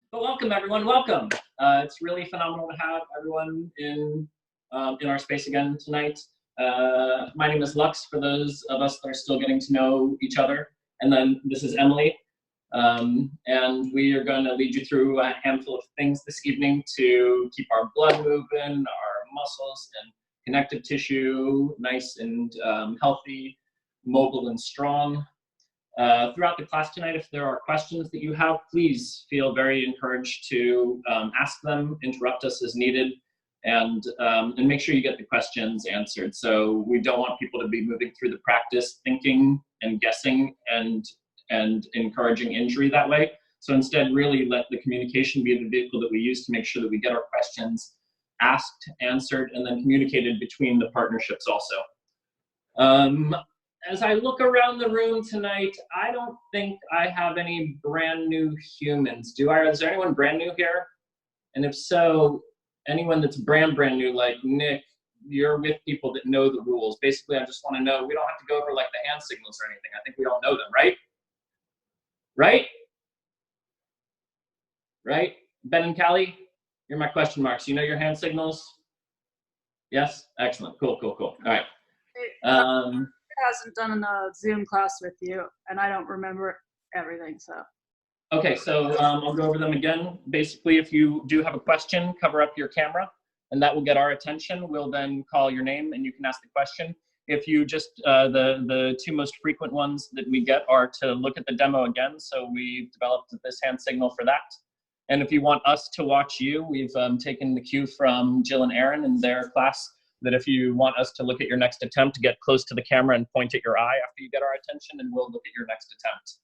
But welcome, everyone. Welcome. It's really phenomenal to have everyone in our space again tonight. My name is Lux, for those of us that are still getting to know each other. And then this is Emily. And we are going to lead you through a handful of things this evening to keep our blood moving, our muscles and connective tissue nice and healthy, mobile and strong. Throughout the class tonight, if there are questions that you have, please feel very encouraged to ask them, interrupt us as needed, and make sure you get the questions answered. So we don't want people to be moving through the practice thinking and guessing and encouraging injury that way. So instead, really let the communication be the vehicle that we use to make sure that we get our questions asked, answered, and then communicated between the partnerships also. As I look around the room tonight, I don't think I have any brand new humans. Is there anyone brand new here? And if so, anyone that's brand new, like Nick, you're with people that know the rules. Basically, I just want to know, we don't have to go over like the hand signals or anything. I think we all know them, right? Right? Ben and Callie, you're my question marks. You know your hand signals? Yes? Excellent. Cool. All right. Hasn't done a Zoom class with you, and I don't remember everything, so. Okay, so I'll go over them again. Basically, if you do have a question, cover up your camera, and that will get our attention. We'll then call your name, and you can ask the question. If you just, the two most frequent ones that we get are to look at the demo again, so we've developed this hand signal for that. And if you want us to watch you, we've taken the cue from Jill and Aaron in their class, that if you want us to look at your next attempt, get close to the camera and point at your eye after you get our attention, and we'll look at your next attempt.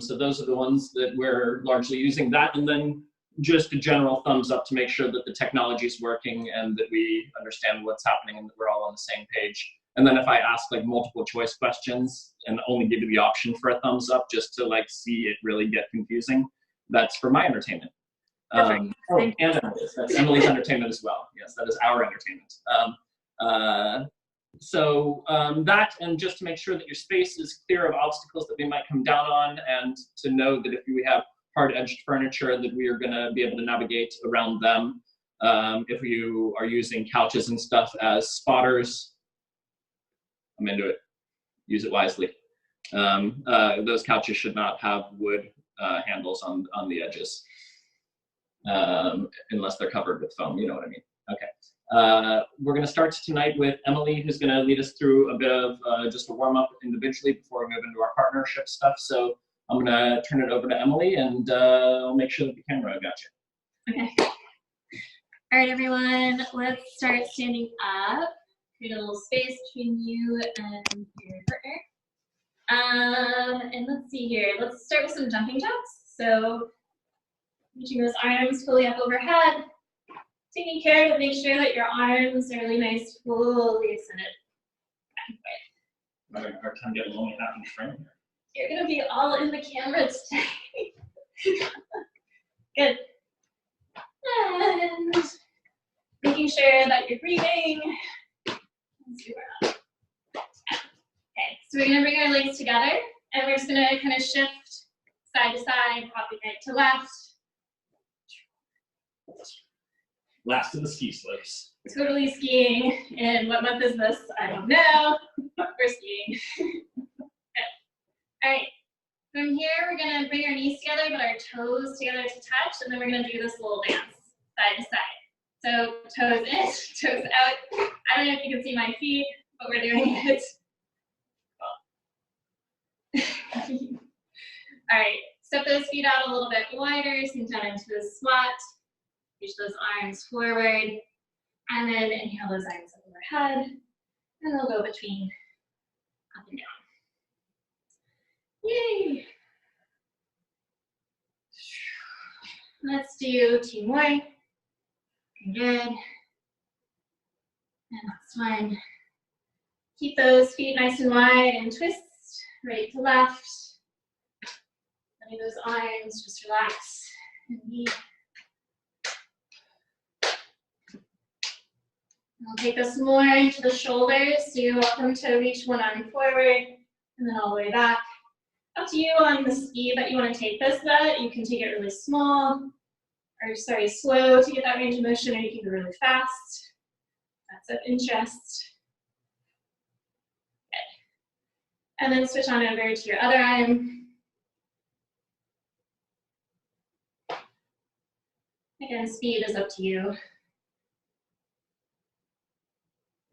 So those are the ones that we're largely using that, and then just a general thumbs up to make sure that the technology is working and that we understand what's happening and that we're all on the same page. And then if I ask like multiple choice questions and only give you the option for a thumbs up just to like see it really get confusing, that's for my entertainment. And Emily's. That's Emily's entertainment as well. Yes, that is our entertainment. That, and just to make sure that your space is clear of obstacles that we might come down on, and to know that if we have hard-edged furniture that we are going to be able to navigate around them. If you are using couches and stuff as spotters, I'm into it. Use it wisely. Those couches should not have wood handles on the edges. Unless they're covered with foam, you know what I mean. Okay. We're going to start tonight with Emily, who's going to lead us through a bit of just a warm-up individually before we move into our partnership stuff. So I'm going to turn it over to Emily, and I'll make sure that the camera got you. Okay. All right, everyone, let's start standing up. Create a little space between you and your partner. And let's see here. Let's start with some jumping jacks. So reaching those arms fully up overhead, taking care to make sure that your arms are really nice, fully extended. Our time getting only half in frame here. You're gonna be all in the camera today. Good. And making sure that you're breathing. Okay, so we're gonna bring our legs together, and we're just gonna kind of shift side to side, hopping right to left. Last of the ski slopes. Totally skiing. And what month is this? I don't know. We're skiing. Okay. All right. From here, we're going to bring our knees together, but our toes together to touch, and then we're going to do this little dance, side to side. So toes in, toes out. I don't know if you can see my feet, but we're doing it. All right. Step those feet out a little bit wider, sink down into a squat. Reach those arms forward, and then inhale those arms up overhead, and they'll go between up and down. Yay! Let's do two more. Good. And last one. Keep those feet nice and wide and twist right to left. Letting those arms just relax and be. We'll take us more into the shoulders, so you're welcome to reach one arm forward and then all the way back. Up to you on the speed that you want to take this at. You can take it really small, or sorry, slow to get that range of motion, or you can go really fast. That's of interest. Good. And then switch on over to your other arm. Again, speed is up to you.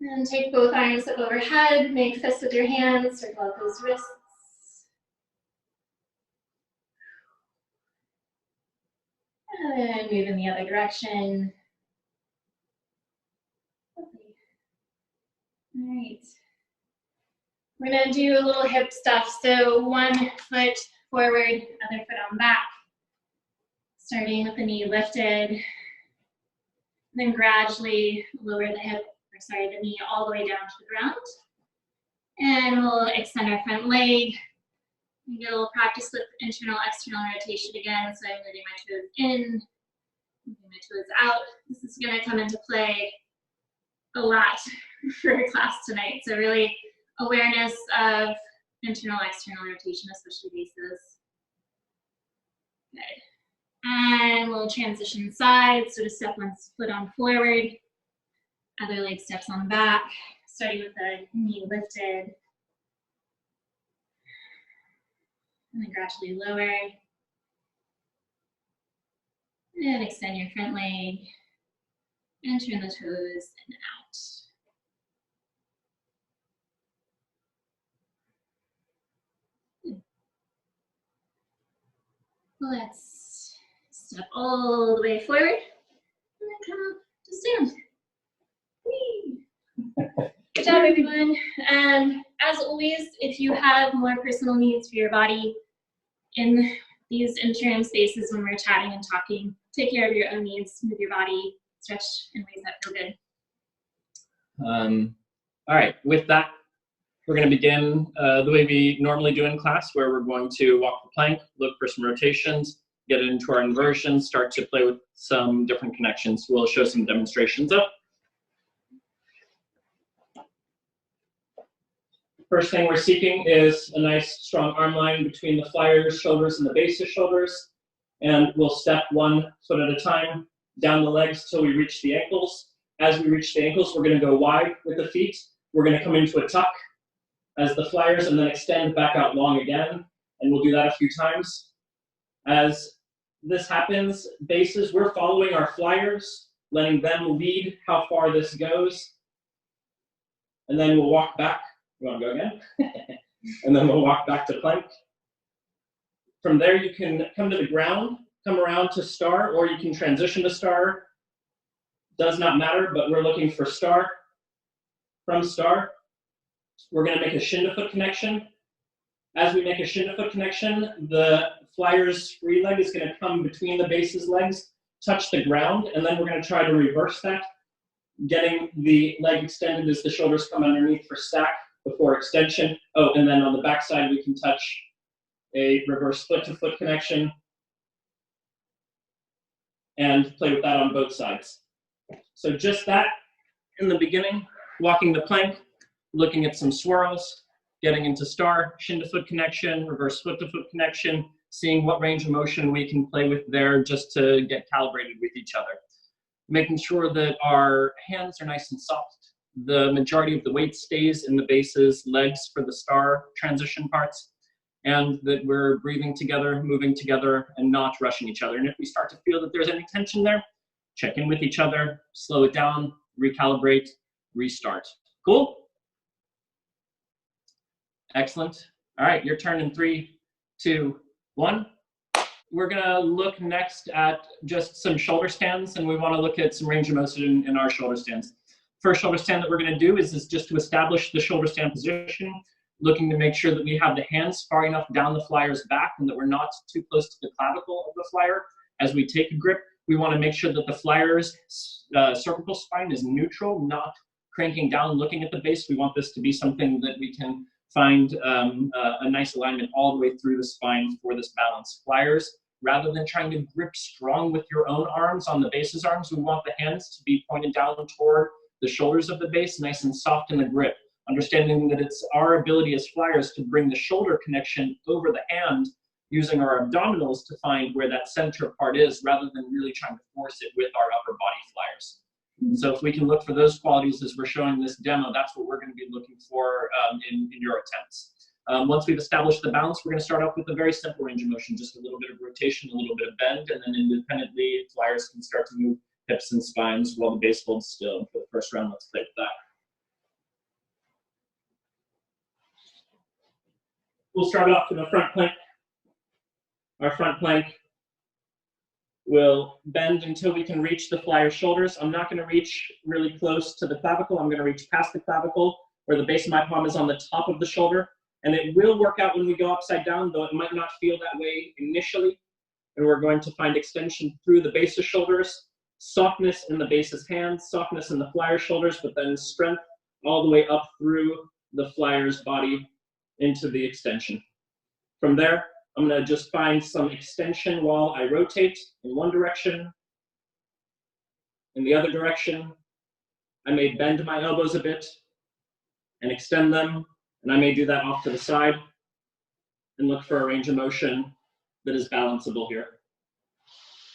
And take both arms up overhead, make fists with your hands, circle out those wrists. And move in the other direction. Lovely. All right. We're gonna do a little hip stuff. So one foot forward, other foot on back. Starting with the knee lifted. Then gradually lower the hip, or sorry, the knee all the way down to the ground. And we'll extend our front leg. We get a little practice with internal, external rotation again. So I'm moving my toes in, moving my toes out. This is gonna come into play a lot for our class tonight. So really awareness of internal, external rotation, especially bases. Good. And we'll transition sides. So to step one foot on forward, other leg steps on back, starting with the knee lifted. And then gradually lower. And extend your front leg. And turn the toes in and out. Let's step all the way forward. And then come up to stand. Whee! Good job, everyone. And as always, if you have more personal needs for your body in these interim spaces when we're chatting and talking, take care of your own needs, move your body, stretch in ways that feel good. All right, with that, we're going to begin the way we normally do in class, where we're going to walk the plank, look for some rotations, get into our inversions, start to play with some different connections. We'll show some demonstrations up. First thing we're seeking is a nice strong arm line between the flyer's shoulders and the base's shoulders. And we'll step one foot at a time down the legs till we reach the ankles. As we reach the ankles, we're going to go wide with the feet. We're going to come into a tuck as the flyers and then extend back out long again. And we'll do that a few times. As this happens, bases, we're following our flyers, letting them lead how far this goes. And then we'll walk back. You want to go again? And then we'll walk back to plank. From there, you can come to the ground, come around to star, or you can transition to star. Does not matter, but we're looking for star. From star, we're going to make a shin to foot connection. As we make a shin to foot connection, the flyer's free leg is going to come between the base's legs, touch the ground, and then we're going to try to reverse that, getting the leg extended as the shoulders come underneath for stack before extension. Oh, and then on the back side, we can touch a reverse foot to foot connection and play with that on both sides. So just that in the beginning, walking the plank, looking at some swirls, getting into star, shin to foot connection, reverse foot to foot connection, seeing what range of motion we can play with there just to get calibrated with each other. Making sure that our hands are nice and soft. The majority of the weight stays in the base's legs for the star transition parts, and that we're breathing together, moving together, and not rushing each other. And if we start to feel that there's any tension there, check in with each other, slow it down, recalibrate, restart. Cool? Excellent. All right, your turn in 3, 2, 1. We're gonna look next at just some shoulder stands, and we wanna look at some range of motion in our shoulder stands. First shoulder stand that we're gonna do is just to establish the shoulder stand position, looking to make sure that we have the hands far enough down the flyer's back and that we're not too close to the clavicle of the flyer. As we take a grip, we wanna make sure that the flyer's cervical spine is neutral, not cranking down, looking at the base. We want this to be something that we can find a nice alignment all the way through the spine for this balance. Flyers, rather than trying to grip strong with your own arms on the base's arms, we want the hands to be pointed down toward the shoulders of the base, nice and soft in the grip. understanding that it's our ability as flyers to bring the shoulder connection over the hand using our abdominals to find where that center part is rather than really trying to force it with our upper body flyers. So if we can look for those qualities as we're showing this demo, that's what we're going to be looking for in your attempts. Once we've established the balance, we're going to start off with a very simple range of motion, just a little bit of rotation, a little bit of bend, and then independently, flyers can start to move hips and spines while the base holds still. For the first round, let's play with that. We'll start off in a front plank. Our front plank will bend until we can reach the flyer's shoulders. I'm not going to reach really close to the clavicle. I'm going to reach past the clavicle where the base of my palm is on the top of the shoulder. And it will work out when we go upside down, though it might not feel that way initially. And we're going to find extension through the base of shoulders, softness in the base's hands, softness in the flyer's shoulders, but then strength all the way up through the flyer's body into the extension. From there, I'm going to just find some extension while I rotate in one direction, in the other direction. I may bend my elbows a bit and extend them, and I may do that off to the side and look for a range of motion that is balanceable here.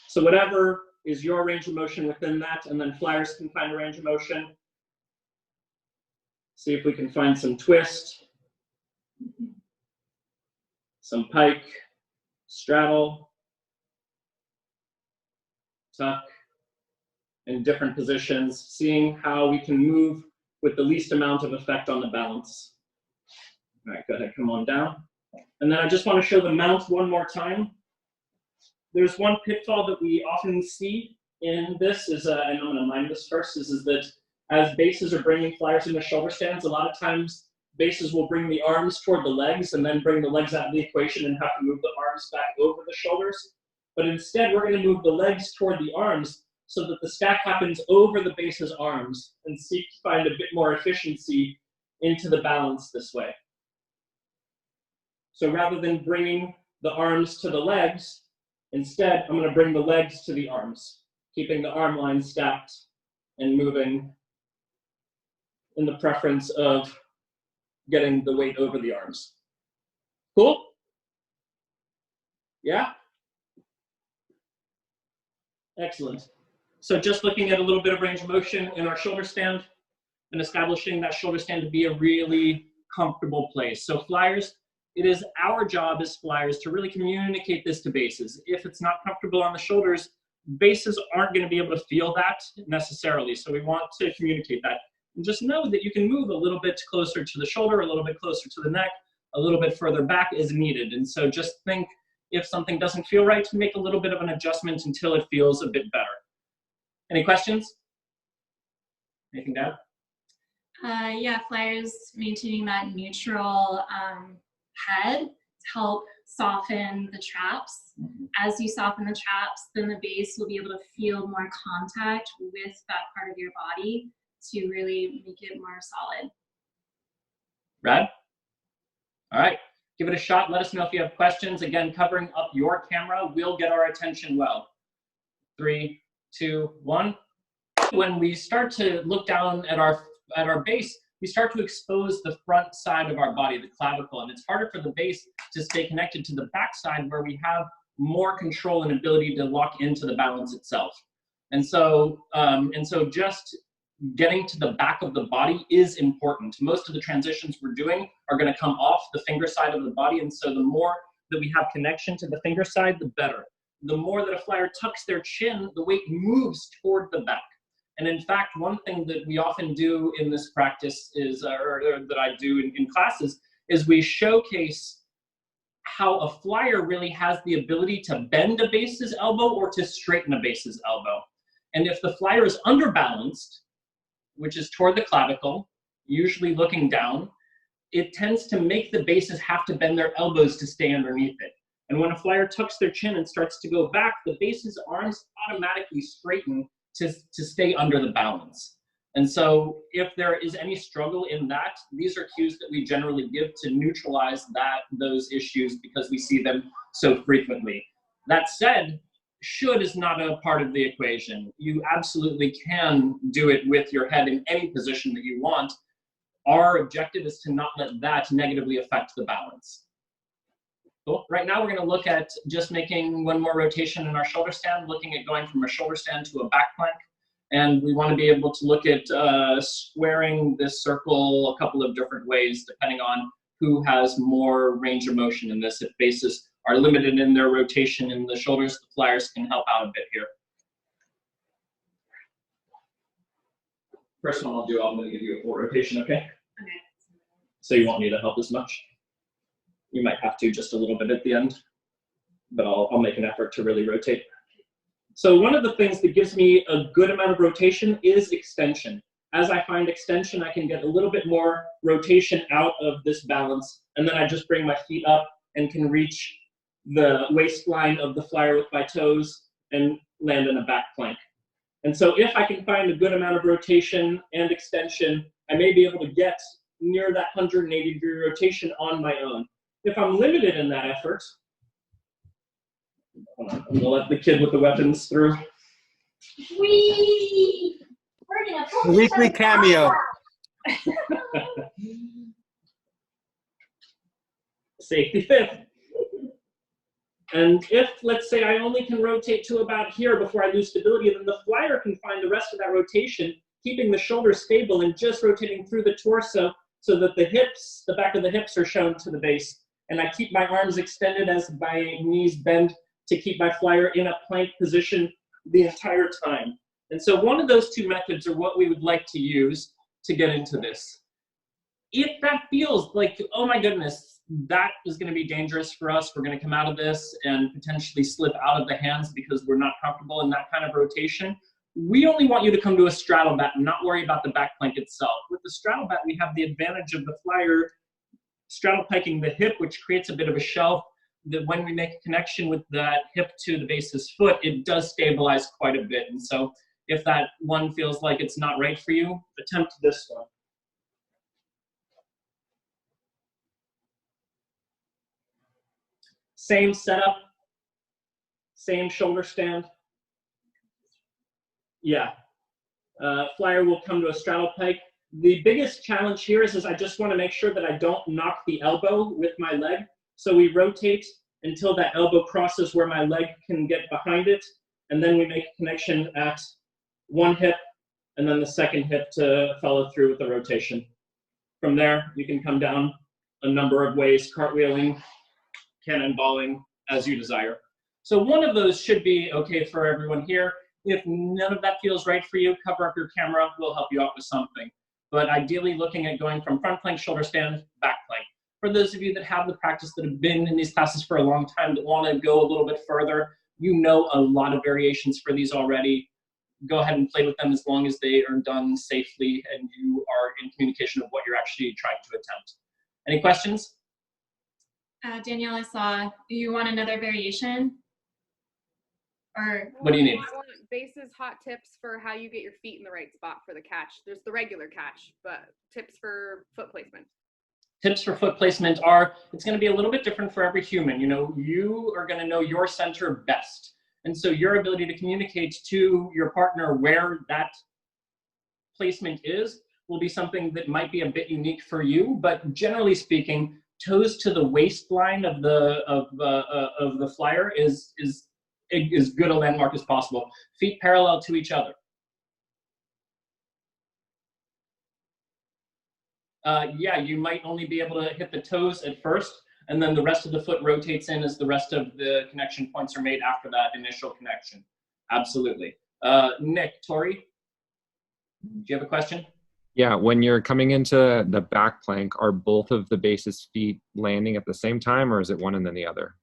So whatever is your range of motion within that, and then flyers can find a range of motion. See if we can find some twist, some pike, straddle, tuck, in different positions, seeing how we can move with the least amount of effect on the balance. All right, go ahead, come on down. And then I just want to show the mount one more time. There's one pitfall that we often see in this, and I'm going to mind this first, is that as bases are bringing flyers into shoulder stands, a lot of times bases will bring the arms toward the legs and then bring the legs out of the equation and have to move the arms back over the shoulders. But instead, we're going to move the legs toward the arms so that the stack happens over the base's arms and seek to find a bit more efficiency into the balance this way. So rather than bringing the arms to the legs, instead, I'm going to bring the legs to the arms, keeping the arm line stacked and moving in the preference of getting the weight over the arms. Cool? Yeah? Excellent. So just looking at a little bit of range of motion in our shoulder stand and establishing that shoulder stand to be a really comfortable place. So flyers, it is our job as flyers to really communicate this to bases. If it's not comfortable on the shoulders, bases aren't going to be able to feel that necessarily. So we want to communicate that. And just know that you can move a little bit closer to the shoulder, a little bit closer to the neck, a little bit further back as needed. And so just think if something doesn't feel right, make a little bit of an adjustment until it feels a bit better. Any questions? Anything down? Yeah, flyers maintaining that neutral head to help soften the traps. As you soften the traps, then the base will be able to feel more contact with that part of your body to really make it more solid. Rad? All right, give it a shot. Let us know if you have questions. Again, covering up your camera will get our attention well. 3, 2, 1. When we start to look down at our base, we start to expose the front side of our body, the clavicle, and it's harder for the base to stay connected to the back side where we have more control and ability to lock into the balance itself. And so just getting to the back of the body is important. Most of the transitions we're doing are going to come off the finger side of the body, and so the more that we have connection to the finger side, the better. The more that a flyer tucks their chin, the weight moves toward the back. And in fact, one thing that we often do in this practice is, or that I do in classes, is we showcase how a flyer really has the ability to bend a base's elbow or to straighten a base's elbow. And if the flyer is underbalanced, which is toward the clavicle, usually looking down, it tends to make the bases have to bend their elbows to stay underneath it. And when a flyer tucks their chin and starts to go back, the base's arms automatically straighten to stay under the balance. And so if there is any struggle in that, these are cues that we generally give to neutralize those issues because we see them so frequently. That said, should is not a part of the equation. You absolutely can do it with your head in any position that you want. our objective is to not let that negatively affect the balance. Cool. Right now, we're going to look at just making one more rotation in our shoulder stand, looking at going from a shoulder stand to a back plank. And we want to be able to look at squaring this circle a couple of different ways, depending on who has more range of motion in this. If bases are limited in their rotation in the shoulders, the flyers can help out a bit here. First one I'll do, I'm going to give you a full rotation, okay? Okay. So you won't need to help as much. You might have to just a little bit at the end, but I'll make an effort to really rotate. So one of the things that gives me a good amount of rotation is extension. As I find extension, I can get a little bit more rotation out of this balance, and then I just bring my feet up and can reach the waistline of the flyer with my toes and land in a back plank. And so if I can find a good amount of rotation and extension, I may be able to get near that 180-degree rotation on my own. If I'm limited in that effort, hold on, I'm gonna let the kid with the weapons through. Whee! We're gonna pull The weekly this cameo. Safety fifth. And if, let's say, I only can rotate to about here before I lose stability, then the flyer can find the rest of that rotation, keeping the shoulders stable and just rotating through the torso so that the hips, the back of the hips are shown to the base. And I keep my arms extended as my knees bend to keep my flyer in a plank position the entire time. And so one of those two methods are what we would like to use to get into this. If that feels like, oh my goodness, that is going to be dangerous for us, we're going to come out of this and potentially slip out of the hands because we're not comfortable in that kind of rotation, we only want you to come to a straddle bat and not worry about the back plank itself. With the straddle bat, we have the advantage of the flyer straddle piking the hip, which creates a bit of a shelf that when we make a connection with that hip to the base's foot, it does stabilize quite a bit. And so if that one feels like it's not right for you, attempt this one. Same setup, same shoulder stand. Yeah, flyer will come to a straddle pike. The biggest challenge here is I just want to make sure that I don't knock the elbow with my leg. So we rotate until that elbow crosses where my leg can get behind it. And then we make a connection at one hip and then the second hip to follow through with the rotation. From there, you can come down a number of ways, cartwheeling, cannonballing, as you desire. So one of those should be okay for everyone here. If none of that feels right for you, cover up your camera, we'll help you out with something. But ideally looking at going from front plank, shoulder stand, back plank. For those of you that have the practice, that have been in these classes for a long time, that want to go a little bit further, you know a lot of variations for these already. Go ahead and play with them as long as they are done safely and you are in communication of what you're actually trying to attempt. Any questions? Danielle, I saw you want another variation? Or What do you need? I want bases, hot tips for how you get your feet in the right spot for the catch. There's the regular catch, but tips for foot placement. Tips for foot placement are, it's going to be a little bit different for every human. You know, you are going to know your center best. And so your ability to communicate to your partner where that placement is will be something that might be a bit unique for you. But generally speaking, toes to the waistline of the flyer is as good a landmark as possible. Feet parallel to each other. Yeah, you might only be able to hit the toes at first, and then the rest of the foot rotates in as the rest of the connection points are made after that initial connection. Absolutely. Nick, Tori, do you have a question? Yeah, when you're coming into the back plank, are both of the base's feet landing at the same time, or is it one and then the other?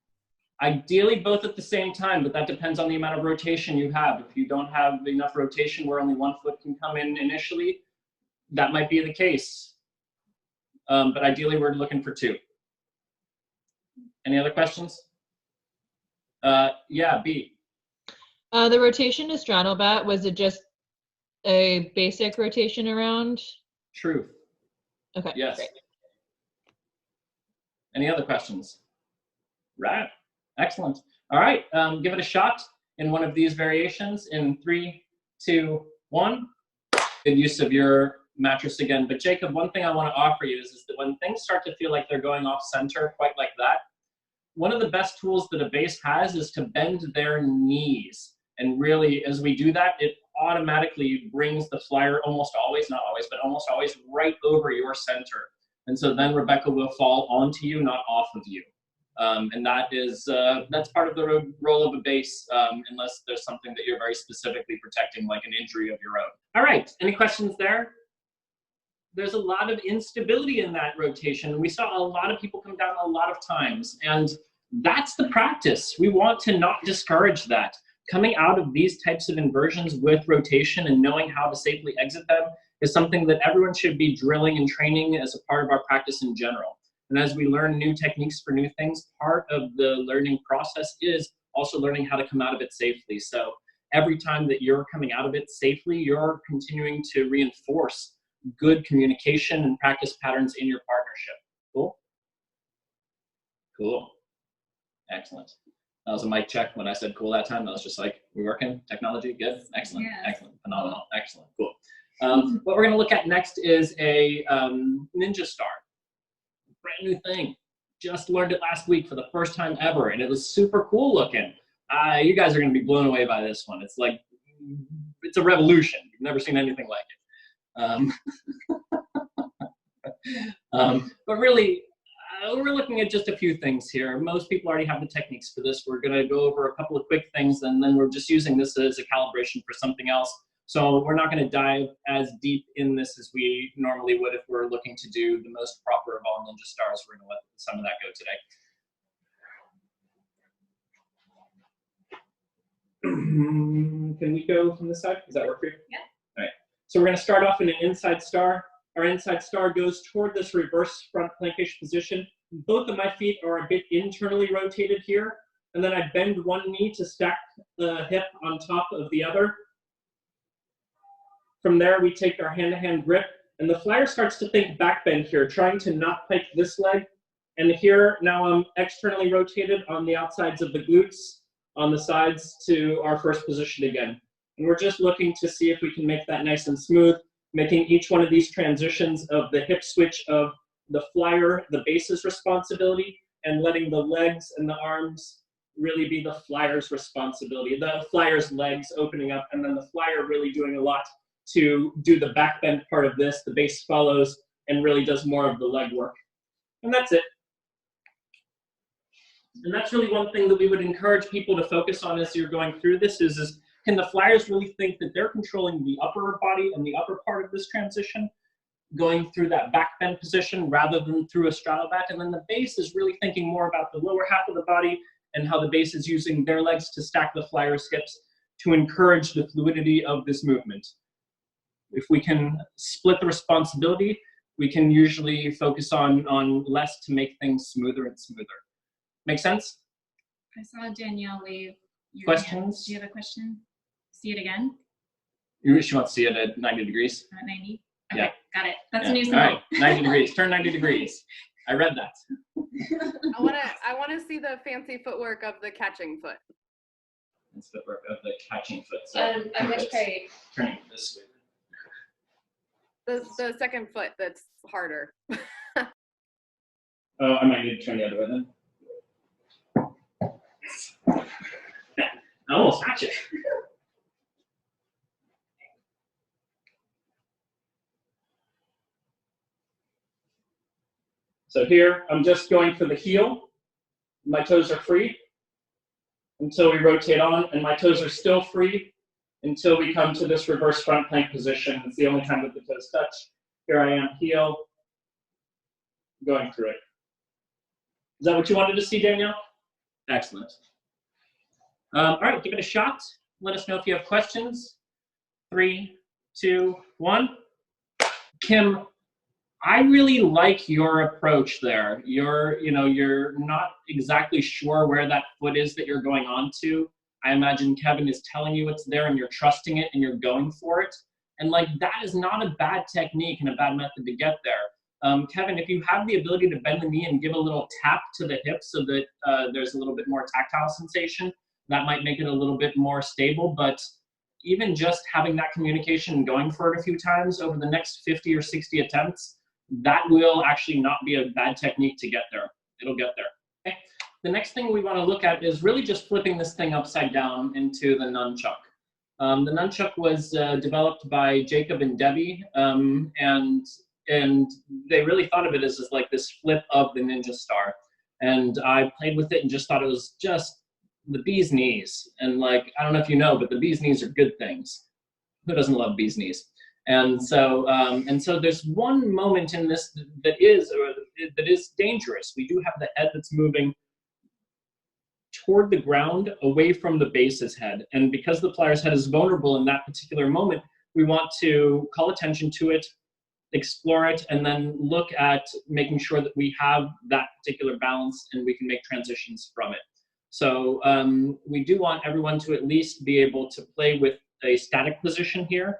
Ideally, both at the same time, but that depends on the amount of rotation you have. If you don't have enough rotation where only one foot can come in initially, that might be the case. But ideally, we're looking for two. Any other questions? Yeah, B. The rotation to straddle bat, was it just a basic rotation around? Truth. Okay. Yes. Great. Any other questions? Right. Excellent. All right. Give it a shot in one of these variations in 3, 2, 1. Good use of your mattress again. But Jacob, one thing I want to offer you is that when things start to feel like they're going off center quite like that, one of the best tools that a base has is to bend their knees. And really, as we do that, it automatically brings the flyer almost always, not always, but almost always right over your center. And so then Rebecca will fall onto you, not off of you. And that is, that's part of the role of a base, unless there's something that you're very specifically protecting, like an injury of your own. All right, any questions there? There's a lot of instability in that rotation. We saw a lot of people come down a lot of times, and that's the practice. We want to not discourage that. Coming out of these types of inversions with rotation and knowing how to safely exit them is something that everyone should be drilling and training as a part of our practice in general. And as we learn new techniques for new things, part of the learning process is also learning how to come out of it safely. So every time that you're coming out of it safely, you're continuing to reinforce good communication and practice patterns in your partnership. Cool? Cool. Excellent. That was a mic check when I said cool that time. I was just like, we working? Technology? Good? Excellent. Yes. Excellent. Phenomenal. Excellent. Cool. What we're going to look at next is a Ninja Star. Brand new thing. Just learned it last week for the first time ever, and it was super cool looking. You guys are going to be blown away by this one. It's like, it's a revolution. You've never seen anything like it. But really, we're looking at just a few things here. Most people already have the techniques for this. We're going to go over a couple of quick things, and then we're just using this as a calibration for something else. So we're not going to dive as deep in this as we normally would if we're looking to do the most proper of all Ninja Stars. We're going to let some of that go today. Can we go from this side? Does that work for you? Yeah. All right. So we're going to start off in an inside star. Our inside star goes toward this reverse front plankish position. Both of my feet are a bit internally rotated here. And then I bend one knee to stack the hip on top of the other. From there, we take our hand-to-hand grip. And the flyer starts to think back bend here, trying to not pike this leg. And here, now I'm externally rotated on the outsides of the glutes, on the sides to our first position again. And we're just looking to see if we can make that nice and smooth, making each one of these transitions of the hip switch of the flyer, the base's responsibility, and letting the legs and the arms really be the flyer's responsibility. The flyer's legs opening up, and then the flyer really doing a lot to do the back bend part of this. The base follows and really does more of the leg work. And that's it. And that's really one thing that we would encourage people to focus on as you're going through this is can the flyers really think that they're controlling the upper body and the upper part of this transition, going through that back bend position rather than through a straddle back? And then the base is really thinking more about the lower half of the body and how the base is using their legs to stack the flyer's hips to encourage the fluidity of this movement. If we can split the responsibility, we can usually focus on less to make things smoother and smoother. Make sense? I saw Danielle wave. Questions? Do you have a question? See it again? She wants to see it at 90 degrees. At 90? Okay, Yeah. got it. That's Yeah. a new All symbol. right, 90 degrees. Turn 90 degrees. I read that. I wanna see the fancy footwork of the catching foot. It's the work of the catching foot. So On which page? turning this way. The second foot that's harder. Oh, I might need to turn the other way then. I almost got you. So here, I'm just going for the heel. My toes are free until we rotate on, and my toes are still free until we come to this reverse front plank position. It's the only time that the toes touch. Here I am, heel, going through it. Is that what you wanted to see, Danielle? Excellent. All right, give it a shot. Let us know if you have questions. 3, 2, 1. Kim, I really like your approach there. You're not exactly sure where that foot is that you're going on to. I imagine Kevin is telling you it's there and you're trusting it and you're going for it. And like, that is not a bad technique and a bad method to get there. Kevin, if you have the ability to bend the knee and give a little tap to the hip so that there's a little bit more tactile sensation, that might make it a little bit more stable. But even just having that communication and going for it a few times over the next 50 or 60 attempts, that will actually not be a bad technique to get there. It'll get there. Okay? The next thing we want to look at is really just flipping this thing upside down into the nunchuck. The nunchuck was developed by Jacob and Debbie, and they really thought of it as like this flip of the Ninja Star. And I played with it and just thought it was just the bee's knees. And like, I don't know if you know, but the bee's knees are good things. Who doesn't love bee's knees? And so there's one moment in this that is dangerous. We do have the head that's moving toward the ground, away from the base's head. And because the flyer's head is vulnerable in that particular moment, we want to call attention to it, explore it, and then look at making sure that we have that particular balance and we can make transitions from it. So we do want everyone to at least be able to play with a static position here,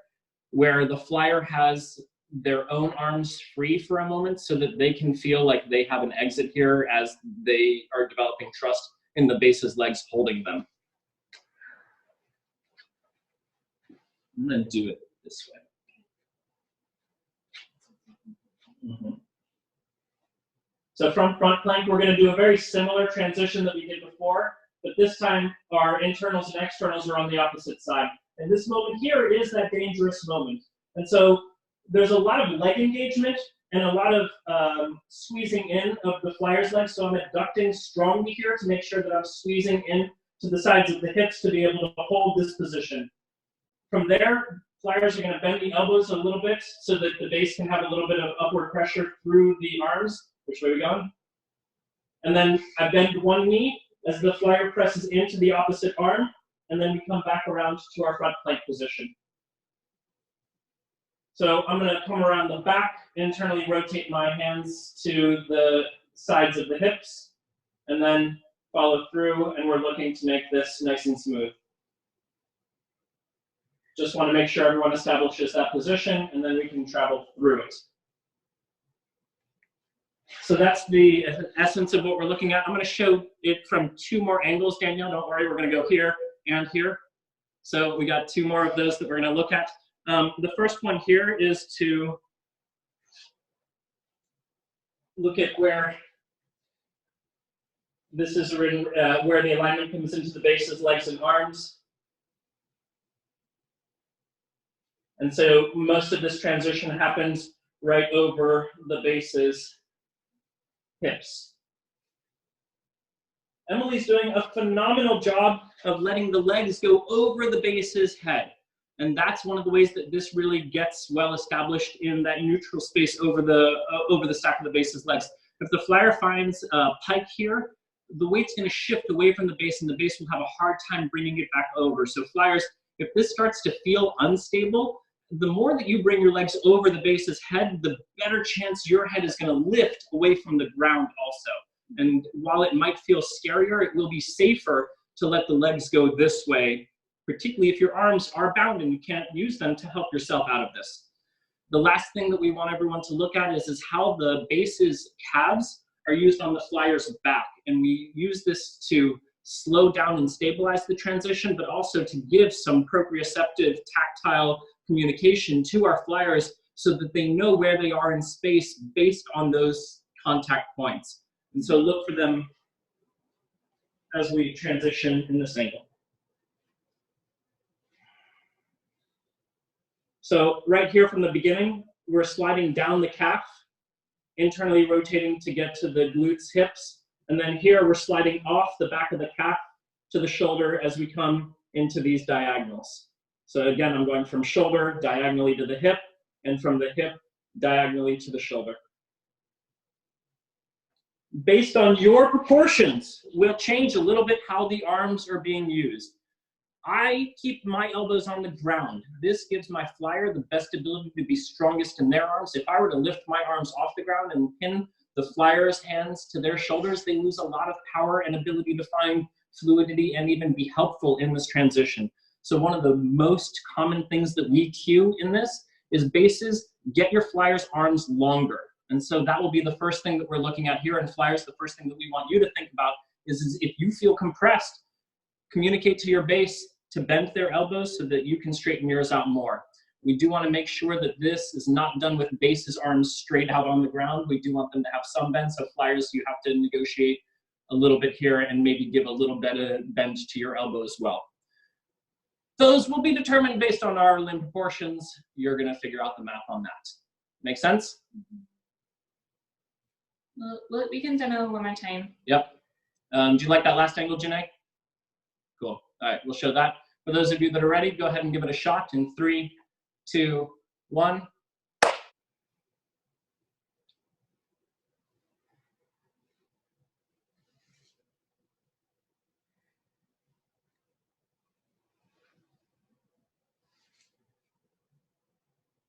where the flyer has their own arms free for a moment so that they can feel like they have an exit here as they are developing trust in the base's legs holding them. I'm gonna do it this way. So from front plank, we're gonna do a very similar transition that we did before, but this time our internals and externals are on the opposite side. And this moment here is that dangerous moment. And so there's a lot of leg engagement and a lot of squeezing in of the flyer's legs. So I'm adducting strongly here to make sure that I'm squeezing in to the sides of the hips to be able to hold this position. From there, flyers are going to bend the elbows a little bit so that the base can have a little bit of upward pressure through the arms. Which way are we going? And then I bend one knee as the flyer presses into the opposite arm, and then we come back around to our front plank position. So I'm going to come around the back, internally rotate my hands to the sides of the hips, and then follow through, and we're looking to make this nice and smooth. Just want to make sure everyone establishes that position, and then we can travel through it. So that's the essence of what we're looking at. I'm going to show it from two more angles, Danielle. Don't worry, we're going to go here and here. So we got two more of those that we're going to look at. The first one here is to look at where this is where the alignment comes into the base's legs and arms. And so most of this transition happens right over the base's hips. Emily's doing a phenomenal job of letting the legs go over the base's head. And that's one of the ways that this really gets well established in that neutral space over the stack of the base's legs. If the flyer finds a pike here, the weight's going to shift away from the base, and the base will have a hard time bringing it back over. So flyers, if this starts to feel unstable, the more that you bring your legs over the base's head, the better chance your head is going to lift away from the ground also. And while it might feel scarier, it will be safer to let the legs go this way, particularly if your arms are bound and you can't use them to help yourself out of this. The last thing that we want everyone to look at is how the base's calves are used on the flyer's back. And we use this to slow down and stabilize the transition, but also to give some proprioceptive, tactile communication to our flyers so that they know where they are in space based on those contact points. And so look for them as we transition in this angle. So right here from the beginning, we're sliding down the calf, internally rotating to get to the glutes, hips. And then here we're sliding off the back of the calf to the shoulder as we come into these diagonals. So again, I'm going from shoulder diagonally to the hip, and from the hip diagonally to the shoulder. Based on your proportions, we'll change a little bit how the arms are being used. I keep my elbows on the ground. This gives my flyer the best ability to be strongest in their arms. If I were to lift my arms off the ground and pin the flyer's hands to their shoulders, they lose a lot of power and ability to find fluidity and even be helpful in this transition. So one of the most common things that we cue in this is bases, get your flyer's arms longer. And so that will be the first thing that we're looking at here. And flyers, the first thing that we want you to think about is if you feel compressed, communicate to your base, to bend their elbows so that you can straighten yours out more. We do want to make sure that this is not done with bases arms straight out on the ground. We do want them to have some bend, so flyers, you have to negotiate a little bit here and maybe give a little bit of bend to your elbow as well. Those will be determined based on our limb proportions. You're going to figure out the math on that. Make sense? Well, we can demo one more time. Yep. Do you like that last angle, Janae? Cool. All right, we'll show that. For those of you that are ready, go ahead and give it a shot in 3, 2, 1.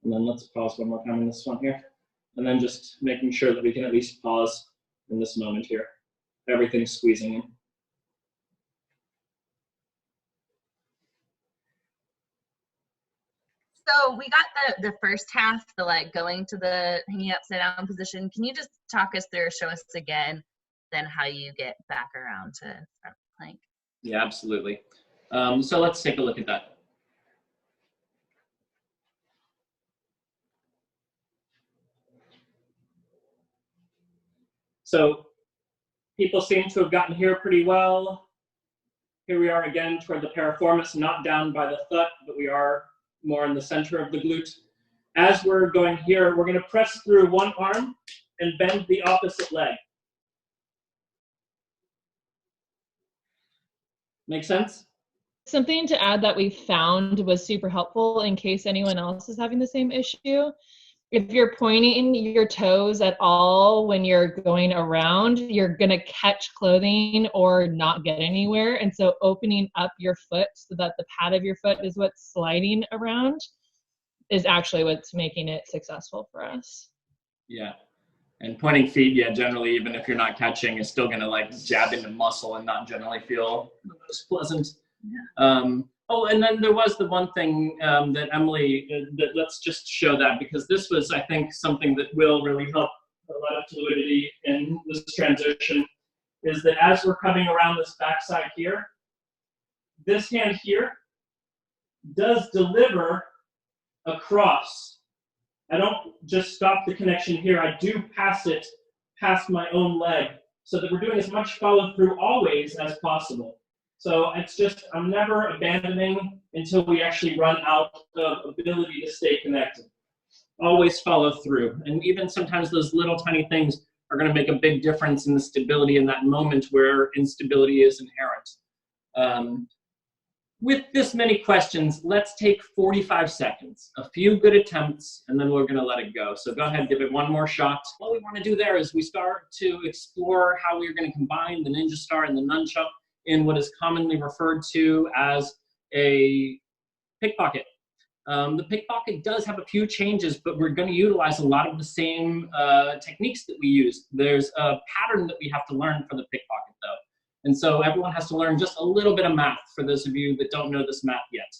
And then let's pause one more time in this one here. And then just making sure that we can at least pause in this moment here. Everything's squeezing in. So we got the first half, the like going to the hanging upside down position. Can you just talk us through, show us again, then how you get back around to front plank? Yeah, absolutely. So let's take a look at that. So people seem to have gotten here pretty well. Here we are again toward the piriformis, not down by the thut, but we are more in the center of the glute. As we're going here, we're going to press through one arm and bend the opposite leg. Make sense? Something to add that we found was super helpful in case anyone else is having the same issue. If you're pointing your toes at all when you're going around, you're going to catch clothing or not get anywhere. And so opening up your foot so that the pad of your foot is what's sliding around is actually what's making it successful for us. Yeah. And pointing feet, yeah, generally, even if you're not catching, is still going to like jab into muscle and not generally feel most pleasant. Yeah. Oh, and then there was the one thing that Emily, that let's just show that, because this was, I think, something that will really help a lot of fluidity in this transition, is that as we're coming around this backside here, this hand here does deliver across. I don't just stop the connection here, I do pass it past my own leg, so that we're doing as much follow through always as possible. So it's just, I'm never abandoning until we actually run out of ability to stay connected. Always follow through. And even sometimes those little tiny things are going to make a big difference in the stability in that moment where instability is inherent. With this many questions, let's take 45 seconds, a few good attempts, and then we're going to let it go. So go ahead and give it one more shot. What we want to do there is we start to explore how we're going to combine the ninja star and the nunchuck in what is commonly referred to as a pickpocket. The pickpocket does have a few changes, but we're going to utilize a lot of the same techniques that we use. There's a pattern that we have to learn for the pickpocket, though. And so everyone has to learn just a little bit of math for those of you that don't know this math yet.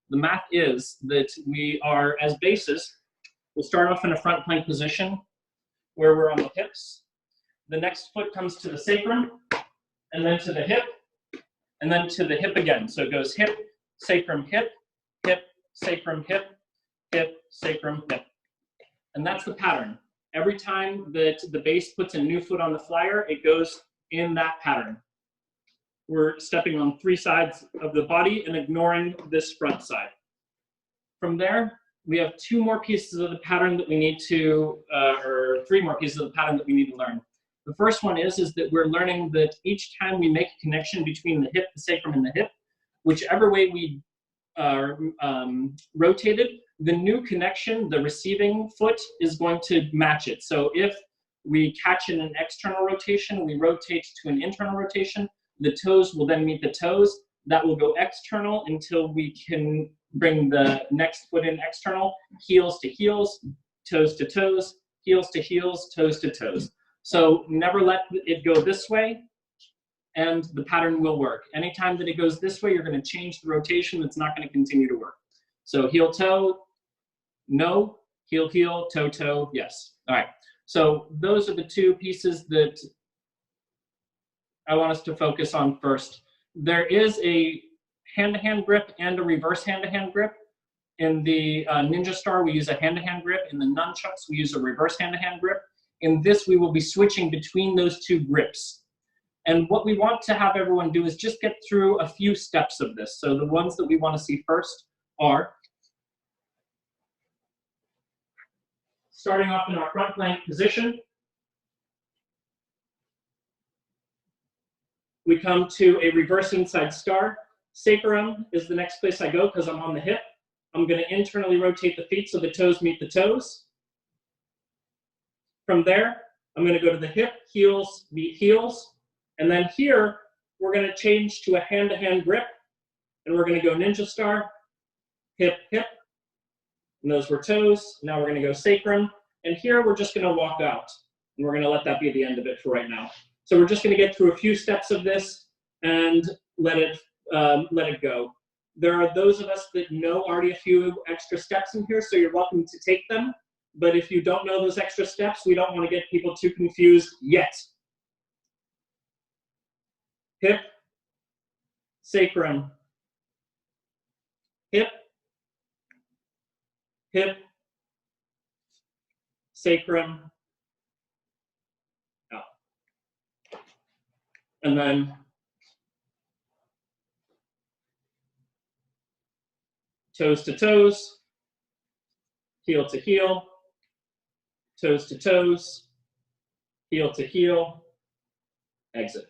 The math is that we are, as bases, we'll start off in a front plank position where we're on the hips. The next foot comes to the sacrum, and then to the hip, and then to the hip again. So it goes hip, sacrum, hip, hip, sacrum, hip, hip, sacrum, hip. And that's the pattern. Every time that the base puts a new foot on the flyer, it goes in that pattern. We're stepping on 3 sides of the body and ignoring this front side. From there, we have 2 more pieces of the pattern that we need to, or 3 more pieces of the pattern that we need to learn. The first one is that we're learning that each time we make a connection between the hip, the sacrum, and the hip, whichever way we rotate it, the new connection, the receiving foot, is going to match it. So if we catch in an external rotation, we rotate to an internal rotation, the toes will then meet the toes. That will go external until we can bring the next foot in external, heels to heels, toes to toes, heels to heels, toes to toes. So never let it go this way, and the pattern will work. Anytime that it goes this way, you're going to change the rotation. It's not going to continue to work. So heel, toe, no. Heel, heel, toe, toe, yes. All right. So those are the 2 pieces that I want us to focus on first. There is a hand-to-hand grip and a reverse hand-to-hand grip. In the Ninja Star, we use a hand-to-hand grip. In the nunchucks, we use a reverse hand-to-hand grip. In this, we will be switching between those two grips. And what we want to have everyone do is just get through a few steps of this. So the ones that we want to see first are starting off in our front plank position. We come to a reverse inside star. Sacrum is the next place I go because I'm on the hip. I'm going to internally rotate the feet so the toes meet the toes. From there, I'm going to go to the hip, heels meet heels. And then here, we're going to change to a hand-to-hand grip. And we're going to go Ninja Star, hip, hip. And those were toes. Now we're going to go sacrum. And here, we're just going to walk out. And we're going to let that be the end of it for right now. So we're just going to get through a few steps of this and let it go. There are those of us that know already a few extra steps in here, so you're welcome to take them. But if you don't know those extra steps, we don't want to get people too confused yet. Hip, sacrum, hip, hip, sacrum, out. And then toes to toes, heel to heel, toes to toes, heel to heel, exit.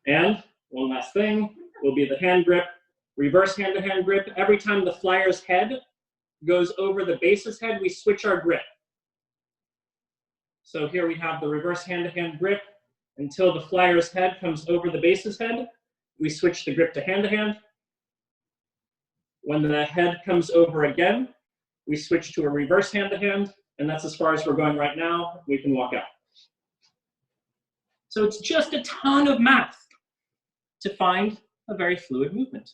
And one last thing will be the hand grip, reverse hand-to-hand grip. Every time the flyer's head goes over the base's head, we switch our grip. So here we have the reverse hand-to-hand grip. Until the flyer's head comes over the base's head, we switch the grip to hand-to-hand. When the head comes over again, we switch to a reverse hand-to-hand, and that's as far as we're going right now. We can walk out. So it's just a ton of math to find a very fluid movement.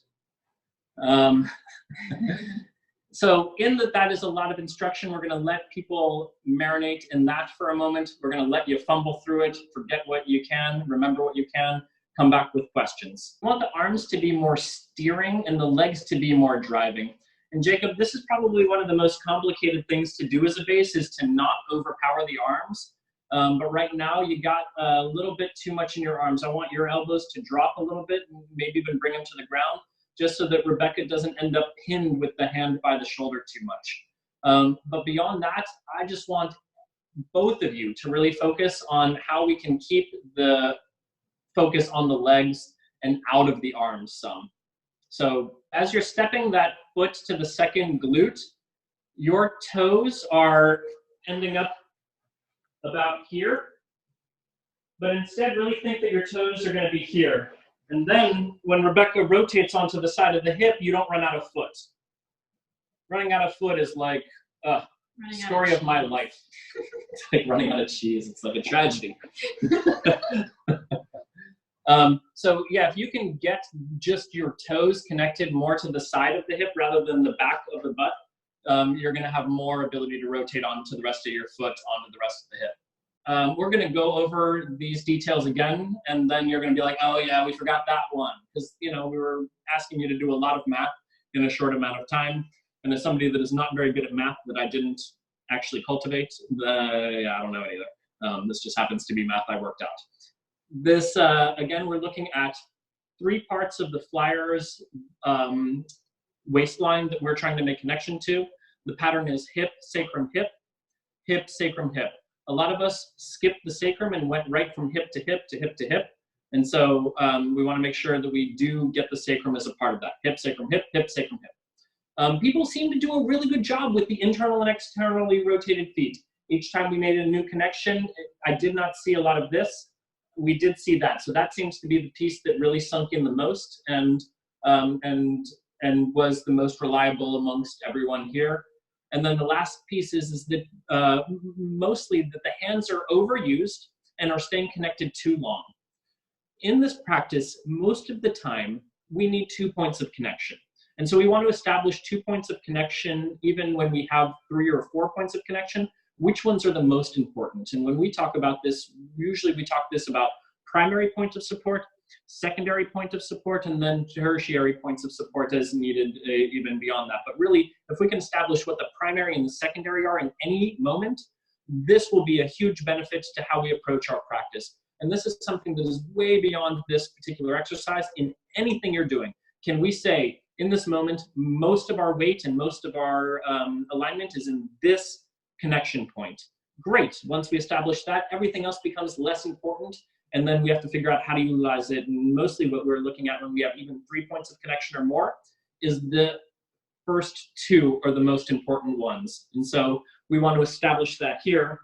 So in that is a lot of instruction. We're going to let people marinate in that for a moment. We're going to let you fumble through it, forget what you can, remember what you can, come back with questions. I want the arms to be more steering and the legs to be more driving. And Jacob, this is probably one of the most complicated things to do as a base, is to not overpower the arms. But right now you got a little bit too much in your arms. I want your elbows to drop a little bit, maybe even bring them to the ground, just so that Rebecca doesn't end up pinned with the hand by the shoulder too much. But beyond that, I just want both of you to really focus on how we can keep the focus on the legs and out of the arms some. So as you're stepping that foot to the second glute, your toes are ending up about here, but instead really think that your toes are going to be here. And then when Rebecca rotates onto the side of the hip, you don't run out of foot. Running out of foot is like story of my life. It's like running out of cheese. It's like a tragedy. So yeah, if you can get just your toes connected more to the side of the hip rather than the back of the butt, you're going to have more ability to rotate onto the rest of your foot, onto the rest of the hip. We're going to go over these details again, and then you're going to be like, oh yeah, we forgot that one. Because, you know, we were asking you to do a lot of math in a short amount of time. And as somebody that is not very good at math that I didn't actually cultivate, yeah, I don't know it either. This just happens to be math I worked out. This, again, we're looking at 3 parts of the flyer's waistline that we're trying to make connection to. The pattern is hip, sacrum, hip, hip, sacrum, hip. A lot of us skipped the sacrum and went right from hip to hip to hip to hip. And so we want to make sure that we do get the sacrum as a part of that. Hip, sacrum, hip, hip, sacrum, hip. People seem to do a really good job with the internal and externally rotated feet. Each time we made a new connection, I did not see a lot of this. We did see that. So that seems to be the piece that really sunk in the most and was the most reliable amongst everyone here. And then the last piece is that mostly that the hands are overused and are staying connected too long. In this practice, most of the time, we need 2 points of connection. And so we want to establish 2 points of connection, even when we have 3 or 4 points of connection. Which ones are the most important? And when we talk about this, usually we talk this about primary point of support secondary point of support and then tertiary points of support as needed even beyond that. But really, if we can establish what the primary and the secondary are in any moment, this will be a huge benefit to how we approach our practice. And this is something that is way beyond this particular exercise in anything you're doing. Can we say, in this moment, most of our weight and most of our alignment is in this connection point? Great. Once we establish that, everything else becomes less important, and then we have to figure out how to utilize it. And mostly what we're looking at when we have even 3 points of connection or more is the first 2 are the most important ones. And so we want to establish that here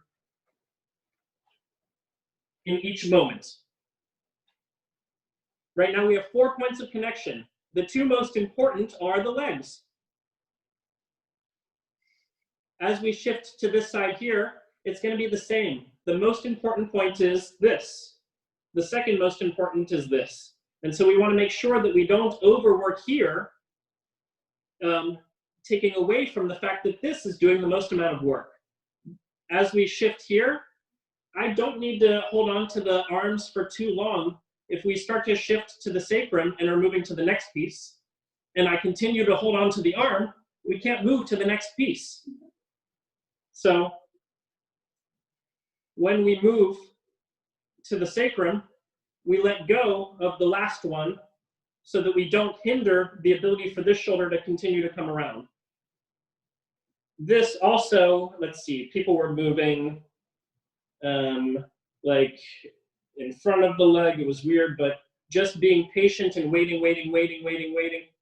in each moment. Right now we have 4 points of connection. The 2 most important are the legs. As we shift to this side here, it's going to be the same. The most important point is this. The second most important is this. And so we want to make sure that we don't overwork here, taking away from the fact that this is doing the most amount of work. As we shift here, I don't need to hold on to the arms for too long. If we start to shift to the sacrum and are moving to the next piece, and I continue to hold on to the arm, we can't move to the next piece. So when we move to the sacrum, we let go of the last one so that we don't hinder the ability for this shoulder to continue to come around. This also, let's see, people were moving like in front of the leg. It was weird, but just being patient and waiting.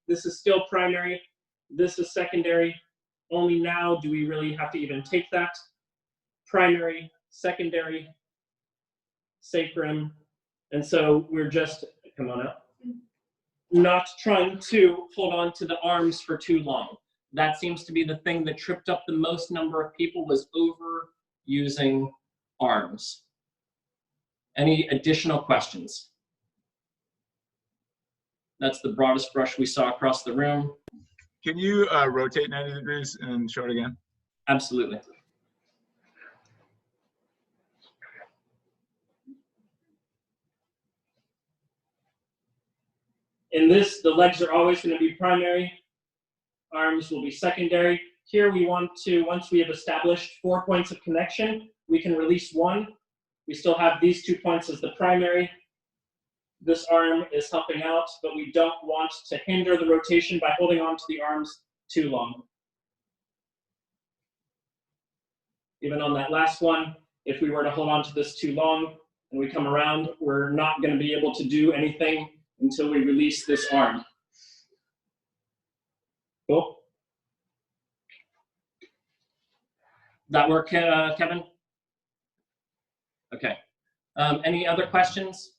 This is still primary. This is secondary. Only now do we really have to even take that. Primary, secondary, sacrum. And so we're just, come on out, not trying to hold on to the arms for too long. That seems to be the thing that tripped up the most number of people, was overusing arms. Any additional questions? That's the broadest brush we saw across the room. Can you rotate 90 degrees and show it again? Absolutely. In this, the legs are always going to be primary. Arms will be secondary. Here we want to, once we have established 4 points of connection, we can release 1. We still have these 2 points as the primary. This arm is helping out, but we don't want to hinder the rotation by holding on to the arms too long. Even on that last one, if we were to hold on to this too long and we come around, we're not going to be able to do anything until we release this arm. Cool? That work, Kevin? Okay. Any other questions?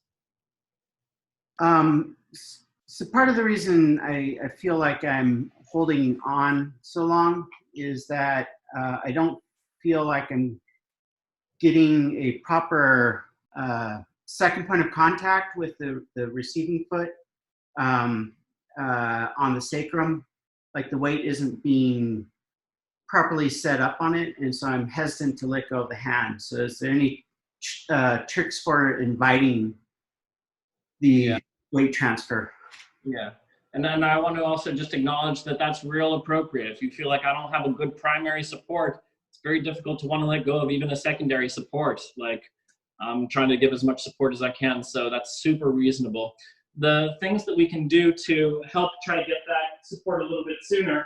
So part of the reason I feel like I'm holding on so long is that I don't feel like I'm getting a proper second point of contact with the receiving foot on the sacrum. Like the weight isn't being properly set up on it, and so I'm hesitant to let go of the hand. So is there any tricks for inviting the weight transfer? Yeah, and then I want to also just acknowledge that that's real appropriate. If you feel like I don't have a good primary support, it's very difficult to want to let go of even a secondary support. Like, I'm trying to give as much support as I can, so that's super reasonable. The things that we can do to help try to get that support a little bit sooner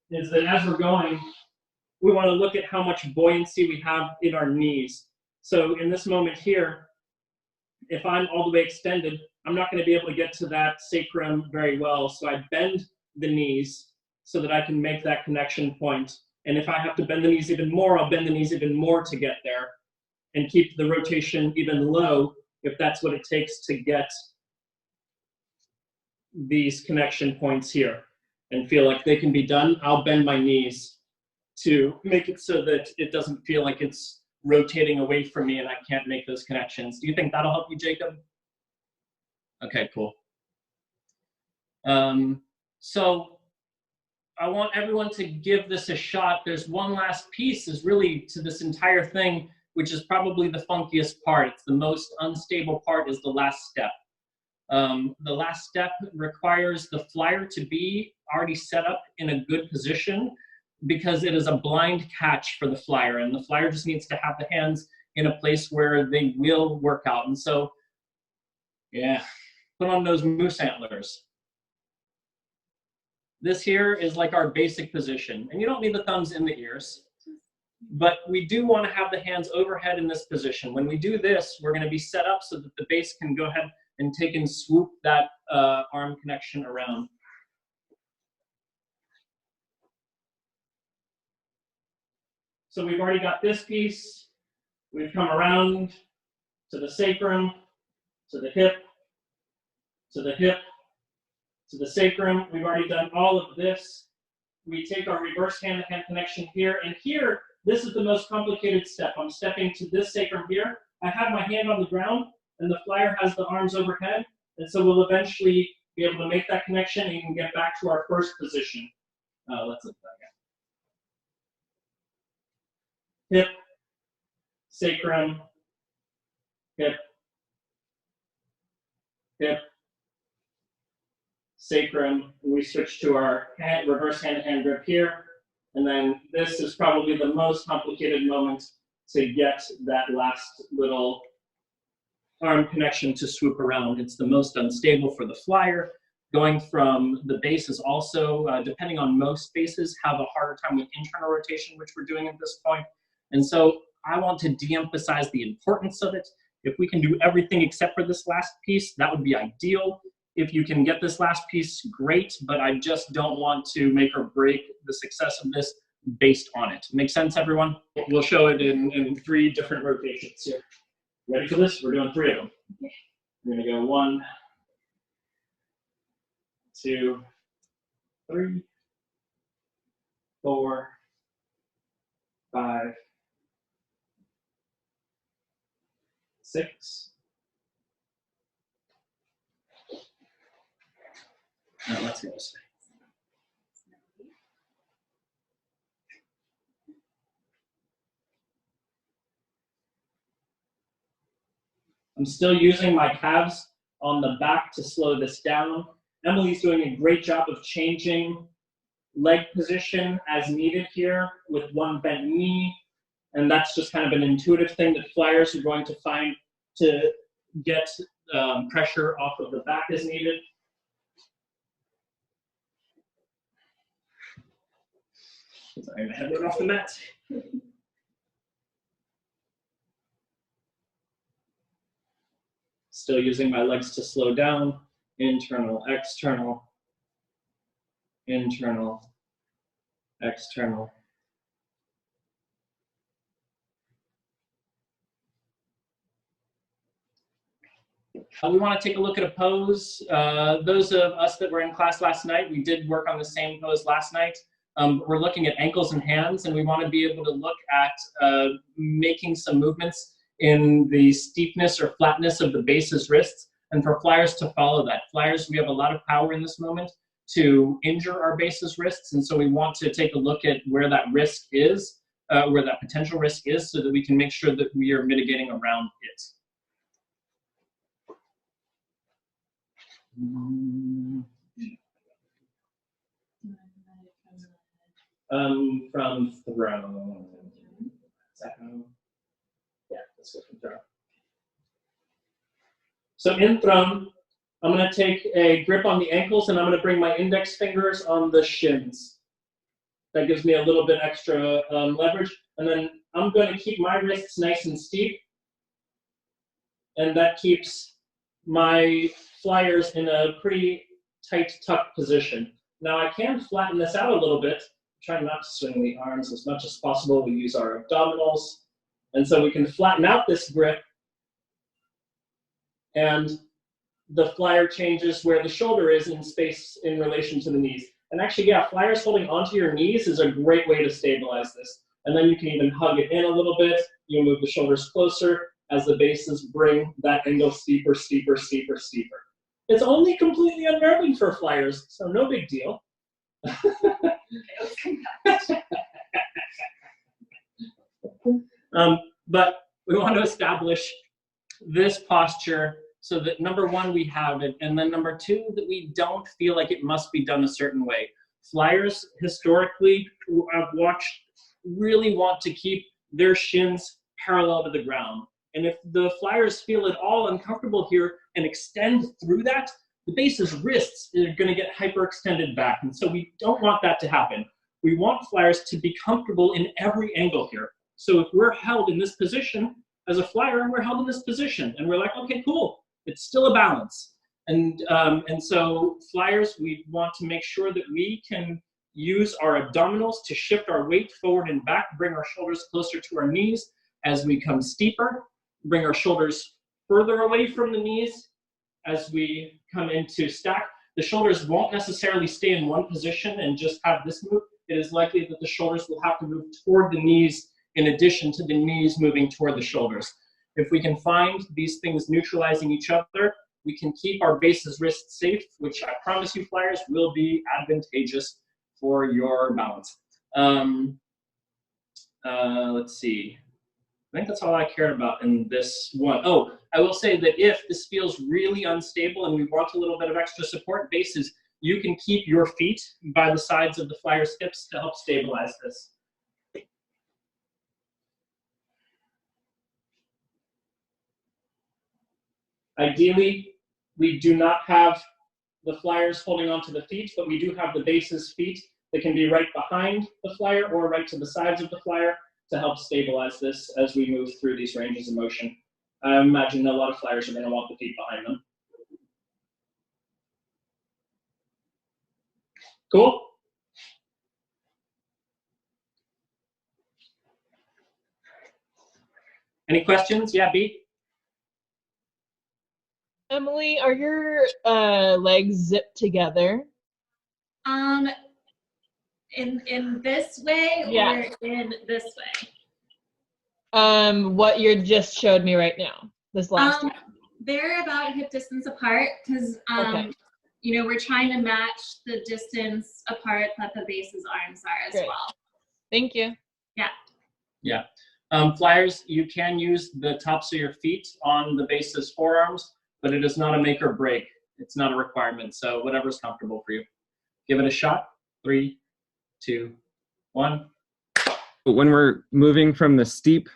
is that as we're going, we want to look at how much buoyancy we have in our knees. So in this moment here, if I'm all the way extended, I'm not going to be able to get to that sacrum very well. So I bend the knees so that I can make that connection point. And if I have to bend the knees even more, I'll bend the knees even more to get there and keep the rotation even low if that's what it takes to get these connection points here and feel like they can be done. I'll bend my knees to make it so that it doesn't feel like it's rotating away from me and I can't make those connections. Do you think that'll help you, Jacob? Okay, cool. So I want everyone to give this a shot. There's one last piece is really to this entire thing, which is probably the funkiest part. It's the most unstable part, is the last step. The last step requires the flyer to be already set up in a good position because it is a blind catch for the flyer, and the flyer just needs to have the hands in a place where they will work out. And so, yeah, put on those moose antlers. This here is like our basic position, and you don't need the thumbs in the ears, but we do want to have the hands overhead in this position. When we do this, we're going to be set up so that the base can go ahead and take and swoop that arm connection around. So we've already got this piece. We've come around to the sacrum, to the hip, to the hip, to the sacrum. We've already done all of this. We take our reverse hand-to-hand connection here, and here, this is the most complicated step. I'm stepping to this sacrum here. I have my hand on the ground, and the flyer has the arms overhead, and so we'll eventually be able to make that connection and we can get back to our first position. Let's look at that again. Hip, sacrum, hip, hip, sacrum. We switch to our reverse hand-to-hand grip here, and then this is probably the most complicated moment to get that last little arm connection to swoop around. It's the most unstable for the flyer. Going from the base is also, depending on most bases, have a harder time with internal rotation, which we're doing at this point. And so I want to de-emphasize the importance of it. If we can do everything except for this last piece, that would be ideal. If you can get this last piece, great, but I just don't want to make or break the success of this based on it. Make sense, everyone? We'll show it in 3 different rotations here. Ready for this? We're doing 3 of them. We're gonna go 1, 2, 3, 4, 5, 6. Now let's go this way. I'm still using my calves on the back to slow this down. Emily's doing a great job of changing leg position as needed here with one bent knee. And that's just kind of an intuitive thing that flyers are going to find to get pressure off of the back as needed. I'm gonna head it off the mat. Still using my legs to slow down. Internal, external, internal, external. We want to take a look at a pose. Those of us that were in class last night, we did work on the same pose last night. We're looking at ankles and hands, and we want to be able to look at making some movements in the steepness or flatness of the base's wrists, and for flyers to follow that. Flyers, we have a lot of power in this moment to injure our base's wrists, and so we want to take a look at where that risk is, where that potential risk is, so that we can make sure that we are mitigating around it. From throw. Yeah, let's go from throw. So in thrown, I'm going to take a grip on the ankles and I'm going to bring my index fingers on the shins. That gives me a little bit extra leverage. And then I'm going to keep my wrists nice and steep. And that keeps my flyers in a pretty tight tuck position. Now I can flatten this out a little bit. Try not to swing the arms as much as possible. We use our abdominals. And so we can flatten out this grip. And the flyer changes where the shoulder is in space in relation to the knees. And actually, yeah, flyers holding onto your knees is a great way to stabilize this. And then you can even hug it in a little bit. You move the shoulders closer as the bases bring that angle steeper, steeper, steeper, steeper. It's only completely unnerving for flyers, so no big deal. But we want to establish this posture so that number one, we have it, and then number two, that we don't feel like it must be done a certain way. Flyers, historically, I've watched, really want to keep their shins parallel to the ground. And if the flyers feel at all uncomfortable here and extend through that, the base's wrists are going to get hyperextended back. And so we don't want that to happen. We want flyers to be comfortable in every angle here. So if we're held in this position as a flyer, and we're held in this position, and we're like, okay, cool, it's still a balance. And so flyers, we want to make sure that we can use our abdominals to shift our weight forward and back, bring our shoulders closer to our knees as we come steeper, bring our shoulders further away from the knees as we come into stack. The shoulders won't necessarily stay in one position and just have this move. It is likely that the shoulders will have to move toward the knees in addition to the knees moving toward the shoulders. If we can find these things neutralizing each other, we can keep our base's wrists safe, which I promise you, flyers, will be advantageous for your balance. Let's see. I think that's all I cared about in this one. Oh, I will say that if this feels really unstable and we want a little bit of extra support, bases, you can keep your feet by the sides of the flyer's hips to help stabilize this. Ideally, we do not have the flyers holding onto the feet, but we do have the base's feet that can be right behind the flyer or right to the sides of the flyer to help stabilize this as we move through these ranges of motion. I imagine a lot of flyers are going to want the feet behind them. Cool? Any questions? Yeah, B? Emily, are your legs zipped together? In this way Yeah. or in this way? What you just showed me right now, this last one. They're about hip distance apart because Okay. you know, we're trying to match the distance apart that the base's arms are as Great. well. Thank you. Yeah. Yeah. Flyers, you can use the tops of your feet on the base's forearms, but it is not a make or break. It's not a requirement. So whatever's comfortable for you. Give it a shot. 3, 2, 1. When we're moving from the steep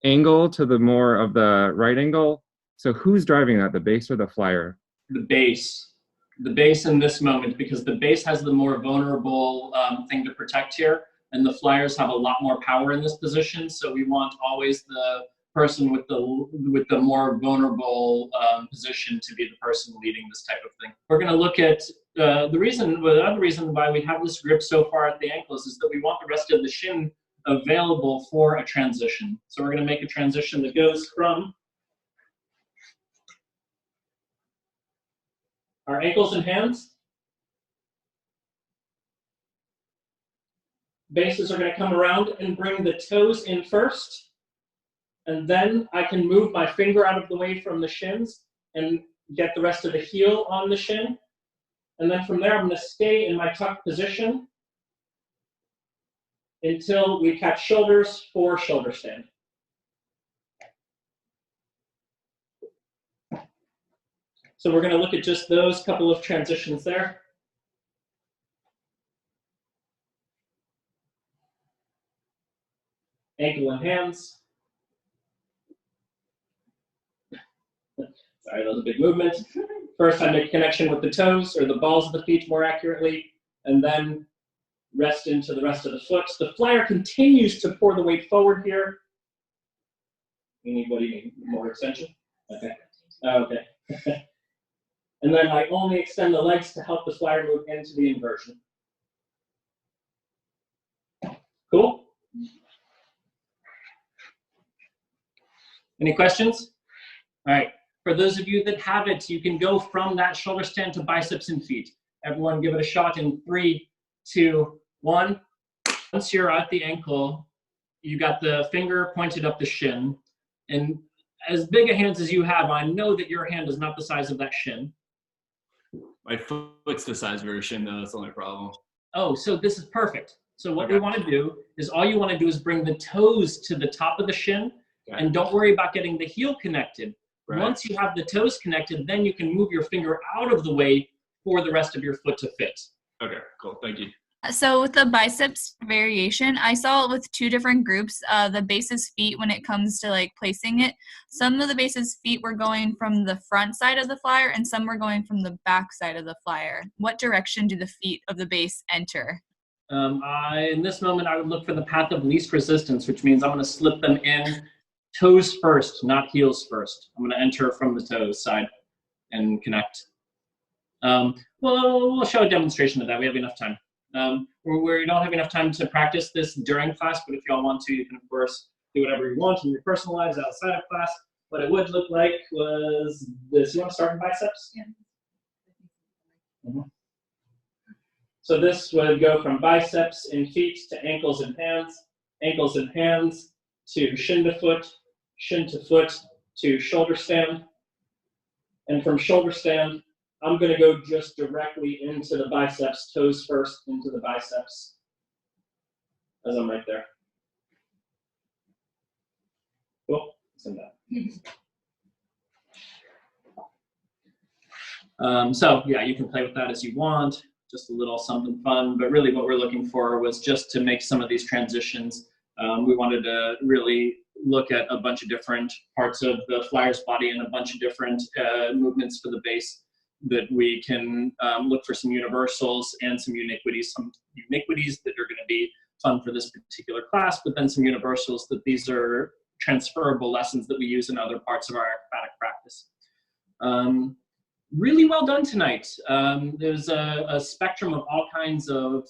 angle to the more of the right angle, so who's driving that, the base or the flyer? The base. The base in this moment, because the base has the more vulnerable thing to protect here, and the flyers have a lot more power in this position. So we want always the person with the more vulnerable position to be the person leading this type of thing. We're going to look at the other reason why we have this grip so far at the ankles is that we want the rest of the shin available for a transition. So we're going to make a transition that goes from our ankles and hands. Bases are going to come around and bring the toes in first. And then I can move my finger out of the way from the shins and get the rest of the heel on the shin. And then from there, I'm going to stay in my tucked position until we catch shoulders for shoulder stand. So we're going to look at just those couple of transitions there. Ankle and hands. Sorry, that was a big movement. First, I make connection with the toes, or the balls of the feet more accurately, and then rest into the rest of the foot. The flyer continues to pour the weight forward here. Anybody need more extension? Okay. Okay. And then I only extend the legs to help the flyer move into the inversion. Cool? Any questions? All right. For those of you that have it, you can go from that shoulder stand to biceps and feet. Everyone give it a shot in 3, 2, 1. Once you're at the ankle, you got the finger pointed up the shin. And as big a hands as you have, I know that your hand is not the size of that shin. My foot's the size of your shin, though. That's the only problem. Oh, so this is perfect. So what we want to do is all you want to do is bring the toes to the top of the shin, and don't worry about getting the heel connected. Right. Once you have the toes connected, then you can move your finger out of the way for the rest of your foot to fit. Okay, cool. Thank you. So with the biceps variation, I saw it with two different groups. The base's feet, when it comes to like placing it, some of the base's feet were going from the front side of the flyer and some were going from the back side of the flyer. What direction do the feet of the base enter? In this moment, I would look for the path of least resistance, which means I'm going to slip them in toes first, not heels first. I'm going to enter from the toes side and connect. We'll show a demonstration of that. We have enough time. We don't have enough time to practice this during class, but if y'all want to, you can, of course, do whatever you want in your personal lives outside of class. What it would look like was this. You want to start in biceps? Yeah. Mm-hmm. So this would go from biceps in feet to ankles and hands to shin to foot to shoulder stand. And from shoulder stand, I'm going to go just directly into the biceps, toes first into the biceps, as I'm right there. Cool. Send that. So yeah, you can play with that as you want, just a little something fun, but really what we're looking for was just to make some of these transitions. We wanted to really look at a bunch of different parts of the flyer's body and a bunch of different movements for the base, that we can look for some universals and some uniquities that are going to be fun for this particular class, but then some universals that these are transferable lessons that we use in other parts of our acrobatic practice. Really well done tonight. There's a spectrum of all kinds of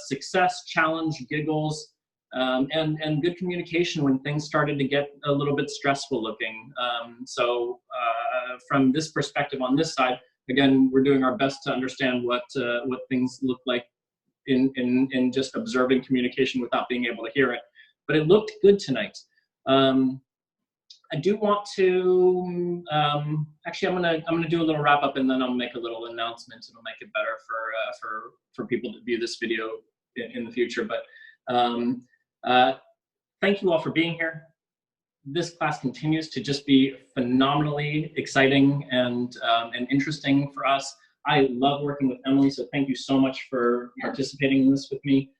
success, challenge, giggles, and good communication when things started to get a little bit stressful looking. So from this perspective on this side, again, we're doing our best to understand what things look like in just observing communication without being able to hear it. But it looked good tonight. I do want to actually I'm gonna do a little wrap up and then I'll make a little announcement. It'll make it better for people to view this video in the future. But thank you all for being here. This class continues to just be phenomenally exciting and interesting for us. I love working with Emily, so thank you so much for participating in this with me.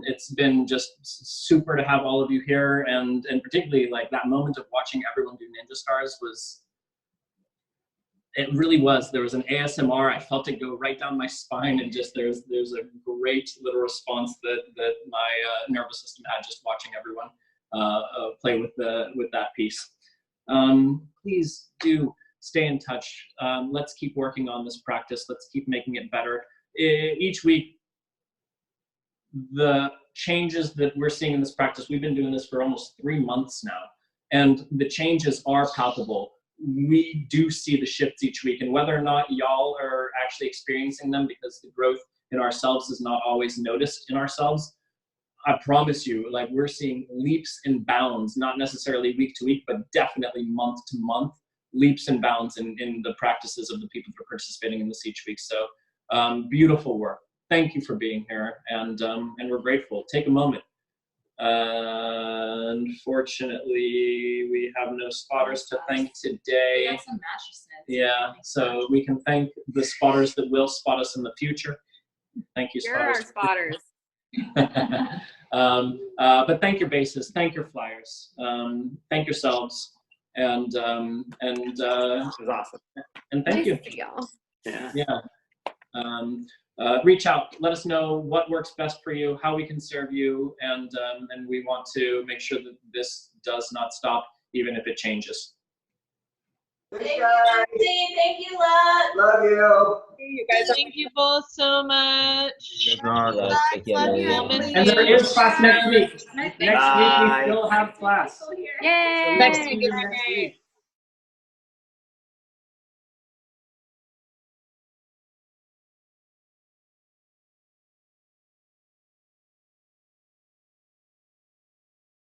It's been just super to have all of you here, and particularly like that moment of watching everyone do Ninja Stars it really was. There was an ASMR. I felt it go right down my spine, and just there's a great little response that my nervous system had just watching everyone play with that piece. Please do stay in touch. Let's keep working on this practice. Let's keep making it better. Each week, the changes that we're seeing in this practice, we've been doing this for almost 3 months now, and the changes are palpable. We do see the shifts each week, and whether or not y'all are actually experiencing them, because the growth in ourselves is not always noticed in ourselves, I promise you, like, we're seeing leaps and bounds, not necessarily week to week, but definitely month to month, leaps and bounds in the practices of the people who are participating in this each week. So beautiful work. Thank you for being here, and we're grateful. Take a moment. Unfortunately, we have no spotters to thank today. We got some mattresses. Yeah, so we can thank the spotters that will spot us in the future. Thank you, You're our spotters. spotters. But thank your bases, thank your flyers, thank yourselves, and This was awesome. and thank you. Nice to see y'all. Yeah. Reach out, let us know what works best for you, how we can serve you, and we want to make sure that this does not stop, even if it changes. Thank you, Lindsay. Thank you, Love. Love you. You guys, thank you both so much. You guys rock. We'll miss And there you. is class next week. Next week we still have class. Yay! So we'll see you next week.